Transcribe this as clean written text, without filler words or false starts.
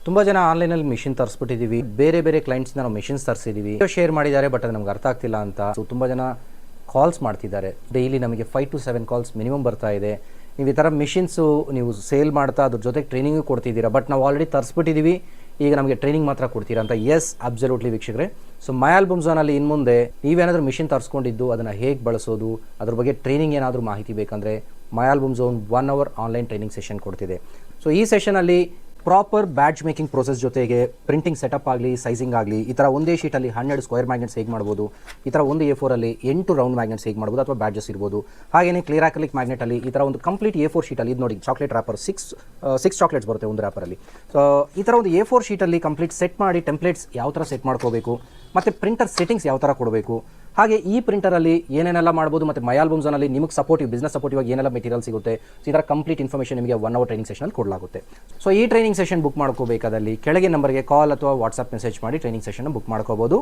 ತುಂಬ ಜನ ಆನ್ಲೈನಲ್ಲಿ ಮಿಷಿನ್ ತರಿಸ್ಬಿಟ್ಟಿದ್ದೀವಿ, ಬೇರೆ ಬೇರೆ ಕ್ಲೈಂಟ್ಸ್ನ ನಾವು ಮಿಷಿನ್ಸ್ ತರಿಸಿದ್ದೀವಿ, ಶೇರ್ ಮಾಡಿದ್ದಾರೆ, ಬಟ್ ಅದು ನಮ್ಗೆ ಅರ್ಥ ಆಗ್ತಿಲ್ಲ ಅಂತ. ಸೊ ತುಂಬ ಜನ ಕಾಲ್ಸ್ ಮಾಡ್ತಿದ್ದಾರೆ. ಡೈಲಿ ನಮಗೆ 5 to 7 ಕಾಲ್ಸ್ ಮಿನಿಮಮ್ ಬರ್ತಾ ಇದೆ. ನೀವು ಈ ಥರ ಮಿಷಿನ್ಸು ನೀವು ಸೇಲ್ ಮಾಡ್ತಾ ಅದ್ರ ಜೊತೆಗೆ ಟ್ರೈನಿಂಗು ಕೊಡ್ತಿದ್ದೀರಾ, ಬಟ್ ನಾವು ಆಲ್ರೆಡಿ ತರಿಸ್ಬಿಟ್ಟಿದ್ದೀವಿ, ಈಗ ನಮಗೆ ಟ್ರೈನಿಂಗ್ ಮಾತ್ರ ಕೊಡ್ತೀರಾ ಅಂತ. ಎಸ್, ಅಬ್ಸಲ್ಯೂಟ್ಲಿ ವೀಕ್ಷಕರೇ. ಸೊ ಮೈ ಆಲ್ಬಮ್ ಝೋನಲ್ಲಿ ಇನ್ನು ಮುಂದೆ ನೀವೇನಾದರೂ ಮಿಷಿನ್ ತರಿಸ್ಕೊಂಡಿದ್ದು ಅದನ್ನು ಹೇಗೆ ಬಳಸೋದು, ಅದ್ರ ಬಗ್ಗೆ ಟ್ರೈನಿಂಗ್ ಏನಾದರೂ ಮಾಹಿತಿ ಬೇಕಂದರೆ my album zone 1 hour online training session ಕೊಡ್ತಿದೆ. ಸೊ ಈ ಸೆಷನಲ್ಲಿ ಪ್ರಾಪರ್ ಬ್ಯಾಡ್ಜ್ ಮೇಕಿಂಗ್ ಪ್ರೋಸೆಸ್ ಜೊತೆಗೆ ಪ್ರಿಂಟಿಂಗ್ ಸೆಟಪ್ ಆಗಲಿ, ಸೈಜಿಂಗ್ ಆಗಲಿ, ಈ ಥರ ಒಂದೇ ಶೀಟಲ್ಲಿ 12 ಸ್ಕ್ವೇರ್ ಮ್ಯಾಗ್ನೆಟ್ಸ್ ಹೇಗೆ ಮಾಡ್ಬೋದು, ಈ ಥರ ಒಂದು A4 8 ರೌಂಡ್ ಮ್ಯಾಗ್ನೆಟ್ಸ್ ಹೇಗೆ ಮಾಡ್ಬೋದು ಅಥವಾ ಬ್ಯಾಡ್ಜಸ್ ಇರ್ಬೋದು. ಹಾಗೆಯೇ ಕ್ಲಿಯರ್ ಆಕ್ರಿಲಿಕ್ ಮ್ಯಾಗ್ನೆಟಲ್ಲಿ ಈ ಥರ ಒಂದು ಕಂಪ್ಲೀಟ್ A4 ಶೀಟಲ್ಲಿ, ಇದು ನೋಡಿ ಚಾಕ್ಲೇಟ್ ರ್ಯಾಪರ್, 6 ಚಾಕ್ಲೇಟ್ಸ್ ಬರುತ್ತೆ ಒಂದು ರ್ಯಾಪರಲ್ಲಿ. ಸೊ ಈ ಥರ ಒಂದು A4 ಶೀಟಲ್ಲಿ ಕಂಪ್ಲೀಟ್ ಸೆಟ್ ಮಾಡಿ ಟೆಂಪ್ಲೇಟ್ಸ್ ಯಾವ ಥರ ಸೆಟ್ ಮಾಡ್ಕೋಬೇಕು, ಮತ್ತು ಪ್ರಿಂಟರ್ ಸೆಟ್ಟಿಂಗ್ಸ್ ಯಾವ ಥರ ಕೊಡಬೇಕು, ಹಾಗೆ ಈ ಪ್ರಿಂಟರಲ್ಲಿ ಏನೇನೆಲ್ಲ ಮಾಡ್ಬೋದು, ಮತ್ತು ಮೈ ಆಲ್ಬಮ್ ಝೋನಲ್ಲಿ ನಿಮಗೆ ಸಪೋರ್ಟಿವ್, ಬಿಸ್ನೆಸ್ ಸಪೋರ್ಟಿವ್ ಆಗಿ ಏನೆಲ್ಲ ಮೆಟೀರಿಯಲ್ ಸಿಗುತ್ತೆ, ಸೊ ಈ ಥರ ಕಂಪ್ಲೀಟ್ ಇನ್ಫಾರ್ಮೇಷನ್ ನಿಮಗೆ 1 hour ಟ್ರೈನಿಂಗ್ ಸೆಷನಲ್ಲಿ ಕೊಡಲಾಗುತ್ತೆ. ಸೊ ಈ ಟ್ರೈನಿಂಗ್ ಸೆಷನ್ ಬುಕ್ ಮಾಡ್ಕೋಬೇಕಾದಲ್ಲಿ ಕೆಳಗೆ ನಂಬರ್ಗೆ ಕಾಲ್ ಅಥವಾ ವಾಟ್ಸಪ್ ಮೆಸೇಜ್ ಮಾಡಿ ಟ್ರೈನಿಂಗ್ ಸೆಷನ್ ಬುಕ್ ಮಾಡ್ಕೋಬೋದು.